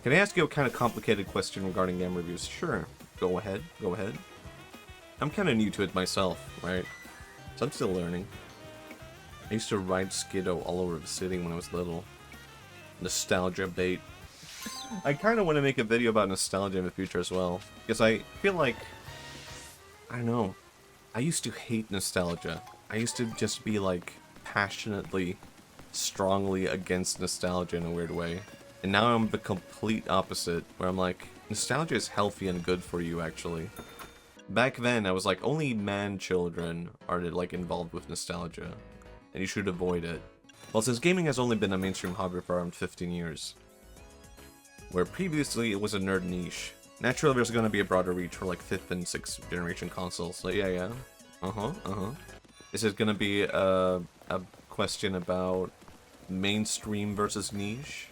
Can I ask you a kind of complicated question regarding game reviews? Sure. Go ahead. Go ahead. I'm kind of new to it myself, right? So I'm still learning. I used to ride Skidoo all over the city when I was little. Nostalgia bait. I kind of want to make a video about nostalgia in the future as well. Because I feel like... I don't know. I used to hate nostalgia. I used to just be like passionately, strongly against nostalgia in a weird way. And now I'm the complete opposite, where I'm like, nostalgia is healthy and good for you, actually. Back then, I was like, only man-children are like involved with nostalgia, and you should avoid it. Well, since gaming has only been a mainstream hobby for around 15 years, where previously it was a nerd niche, naturally there's going to be a broader reach for like 5th and 6th generation consoles. So yeah. Is it going to be a question about mainstream versus niche?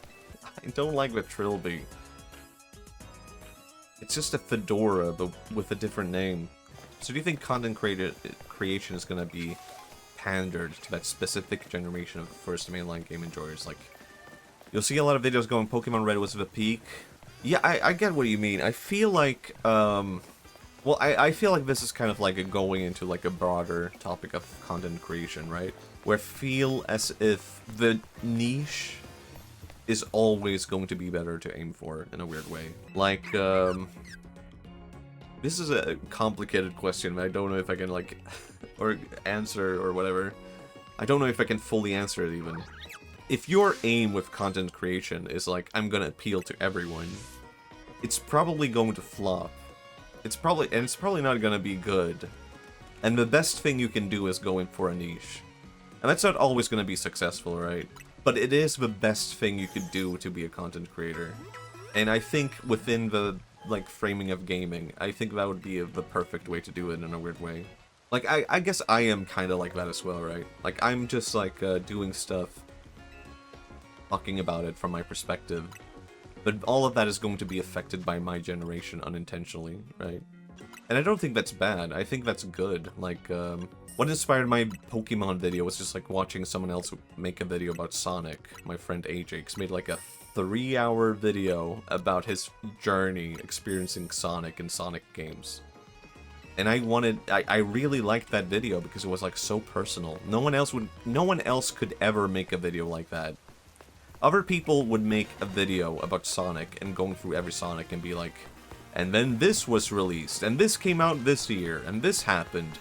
I don't like the trilby. It's just a fedora, but with a different name. So do you think content creation is going to be pandered to that specific generation of first mainline game enjoyers? Like, you'll see a lot of videos going, Pokemon Red was the peak. Yeah, I get what you mean. I feel like, well, I feel like this is kind of like going into like a broader topic of content creation, right? Where I feel as if the niche is always going to be better to aim for in a weird way. Like, this is a complicated question, but I don't know if I can, like, or answer or whatever. I don't know if I can fully answer it even. If your aim with content creation is like, I'm gonna appeal to everyone, it's probably going to flop. It's probably not gonna be good. And the best thing you can do is go in for a niche. And that's not always gonna be successful, right? But it is the best thing you could do to be a content creator. And I think within the, like, framing of gaming, I think that would be the perfect way to do it in a weird way. Like, I guess I am kind of like that as well, right? Like, I'm just, like, doing stuff, talking about it from my perspective. But all of that is going to be affected by my generation unintentionally, right? And I don't think that's bad. I think that's good. Like, what inspired my Pokemon video was just like watching someone else make a video about Sonic. My friend Ajakes made like a 3-hour video about his journey experiencing Sonic and Sonic games. And I really liked that video because it was like so personal. No one else could ever make a video like that. Other people would make a video about Sonic and going through every Sonic and be like, and then this was released, and this came out this year, and this happened.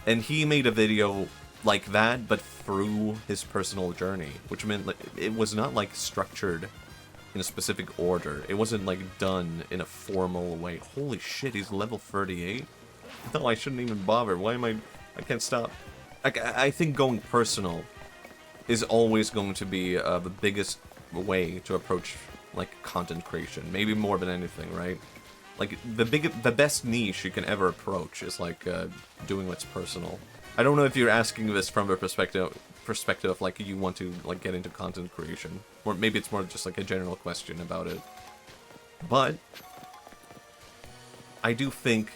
And he made a video like that, but through his personal journey, which meant like it was not like structured in a specific order. It wasn't like done in a formal way. Holy shit, he's level 38? No, I shouldn't even bother. Why am I can't stop. I think going personal is always going to be the biggest way to approach like content creation. Maybe more than anything, right? Like, the best niche you can ever approach is, like, doing what's personal. I don't know if you're asking this from the perspective of, like, you want to, like, get into content creation. Or maybe it's more just, like, a general question about it. But I do think...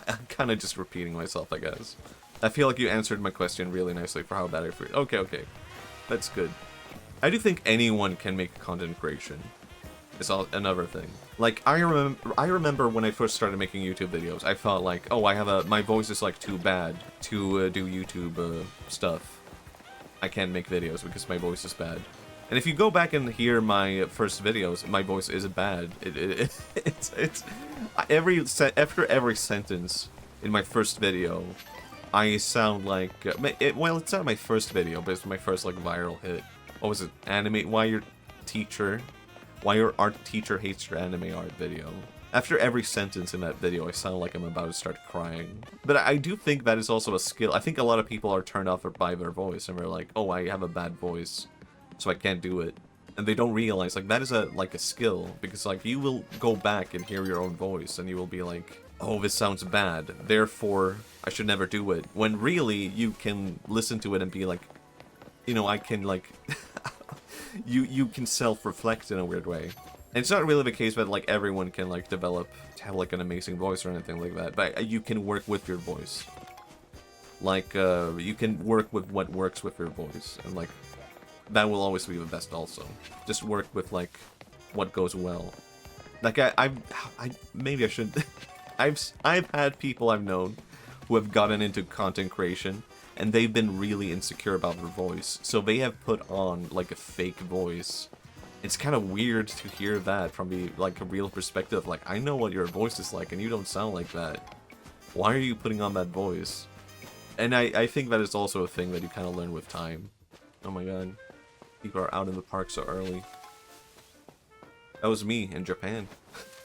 I'm kind of just repeating myself, I guess. I feel like you answered my question really nicely for how bad I feel. Okay. That's good. I do think anyone can make content creation. It's another thing. Like, I remember when I first started making YouTube videos, I thought like, oh, my voice is like too bad to do YouTube stuff. I can't make videos because my voice is bad. And if you go back and hear my first videos, my voice is bad. It's after every sentence in my first video, I sound like well, it's not my first video, but it's my first like viral hit. What was it? Why your art teacher hates your anime art video. After every sentence in that video, I sound like I'm about to start crying. But I do think that is also a skill. I think a lot of people are turned off by their voice, and they're like, oh, I have a bad voice, so I can't do it. And they don't realize, like, that is a skill. Because, like, you will go back and hear your own voice, and you will be like, oh, this sounds bad, therefore, I should never do it. When really, you can listen to it and be like, you know, I can, like... you can self-reflect in a weird way. And it's not really the case that, like, everyone can, like, to have, like, an amazing voice or anything like that. But you can work with your voice. Like, you can work with what works with your voice. And, like, that will always be the best also. Just work with, like, what goes well. Like, maybe I should... I've had people I've known who have gotten into content creation, and they've been really insecure about their voice. So they have put on, like, a fake voice. It's kind of weird to hear that from the, like, a real perspective. Like, I know what your voice is like, and you don't sound like that. Why are you putting on that voice? And I think that is also a thing that you kind of learn with time. Oh my god. People are out in the park so early. That was me in Japan.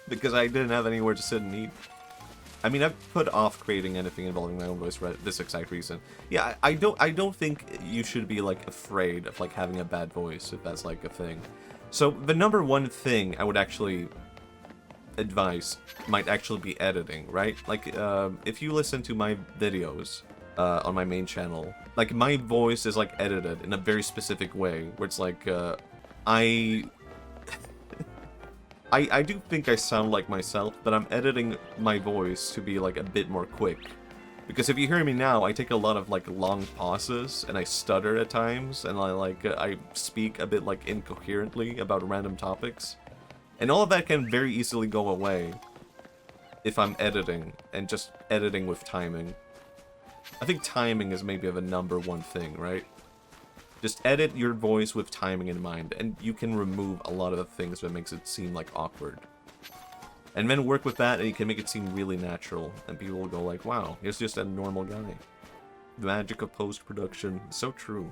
Because I didn't have anywhere to sit and eat. I mean, I've put off creating anything involving my own voice for this exact reason. Yeah, I don't think you should be, like, afraid of, like, having a bad voice, if that's, like, a thing. So, the number one thing I would actually advise might actually be editing, right? Like, if you listen to my videos on my main channel, like, my voice is, like, edited in a very specific way, where it's like, I do think I sound like myself, but I'm editing my voice to be, like, a bit more quick. Because if you hear me now, I take a lot of, like, long pauses, and I stutter at times, and I speak a bit, like, incoherently about random topics. And all of that can very easily go away if I'm editing, and just editing with timing. I think timing is maybe the number one thing, right? Just edit your voice with timing in mind, and you can remove a lot of the things that makes it seem, like, awkward. And then work with that, and you can make it seem really natural, and people will go like, wow, he's just a normal guy. The magic of post-production. So true.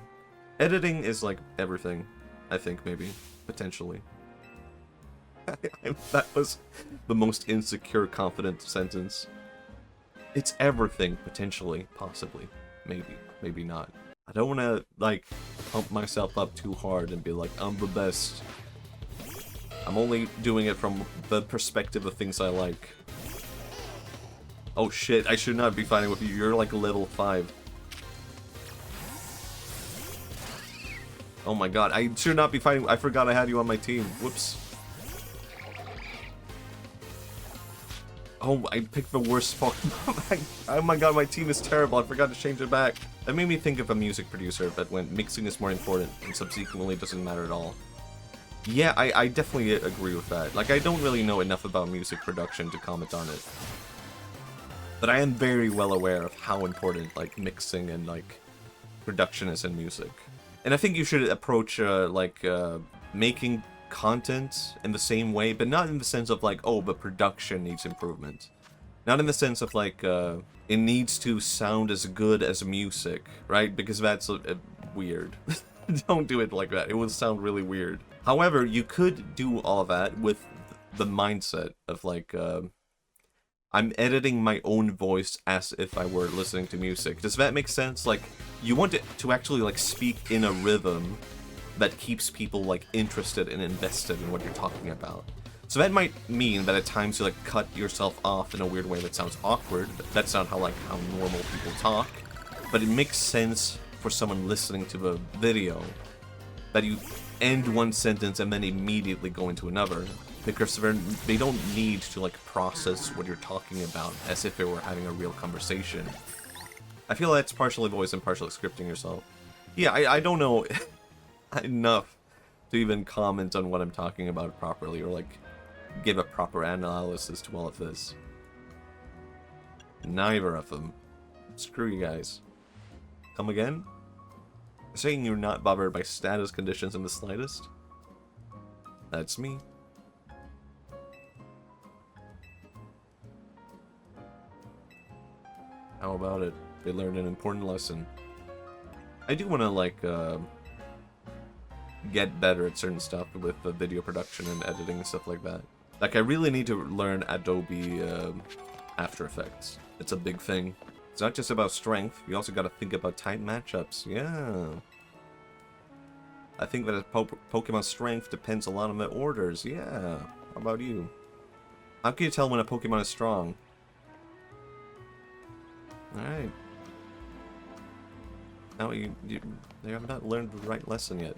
Editing is, like, everything, I think, maybe. Potentially. That was the most insecure, confident sentence. It's everything, potentially, possibly. Maybe, maybe not. I don't want to, like, pump myself up too hard and be like, I'm the best. I'm only doing it from the perspective of things I like. Oh shit, I should not be fighting with you. You're like level 5. Oh my god, I should not be fighting. I forgot I had you on my team. Whoops. Oh, I picked the worst Pokemon. Oh my god, my team is terrible. I forgot to change it back. That made me think of a music producer that went mixing is more important and subsequently doesn't matter at all. Yeah, I definitely agree with that. Like, I don't really know enough about music production to comment on it. But I am very well aware of how important, like, mixing and, like, production is in music. And I think you should approach, making content in the same way, but not in the sense of, like, oh, but production needs improvement. Not in the sense of, like, it needs to sound as good as music, right? Because that's weird. Don't do it like that. It would sound really weird. However, you could do all that with the mindset of, like, I'm editing my own voice as if I were listening to music. Does that make sense? Like, you want it to actually, like, speak in a rhythm that keeps people, like, interested and invested in what you're talking about. So that might mean that at times you, like, cut yourself off in a weird way that sounds awkward. That's not how normal people talk. But it makes sense for someone listening to the video that you end one sentence and then immediately go into another. Because they don't need to, like, process what you're talking about as if they were having a real conversation. I feel that's partially voice and partially scripting yourself. Yeah, I don't know enough to even comment on what I'm talking about properly, or, like, give a proper analysis to all of this. Neither of them. Screw you guys. Come again? Saying you're not bothered by status conditions in the slightest? That's me. How about it? They learned an important lesson. I do want to, like, get better at certain stuff with video production and editing and stuff like that. Like, I really need to learn Adobe After Effects. It's a big thing. It's not just about strength, you also gotta think about tight matchups. Yeah. I think that Pokemon's strength depends a lot on the orders. Yeah. How about you? How can you tell when a Pokemon is strong? Alright. No, you have not learned the right lesson yet.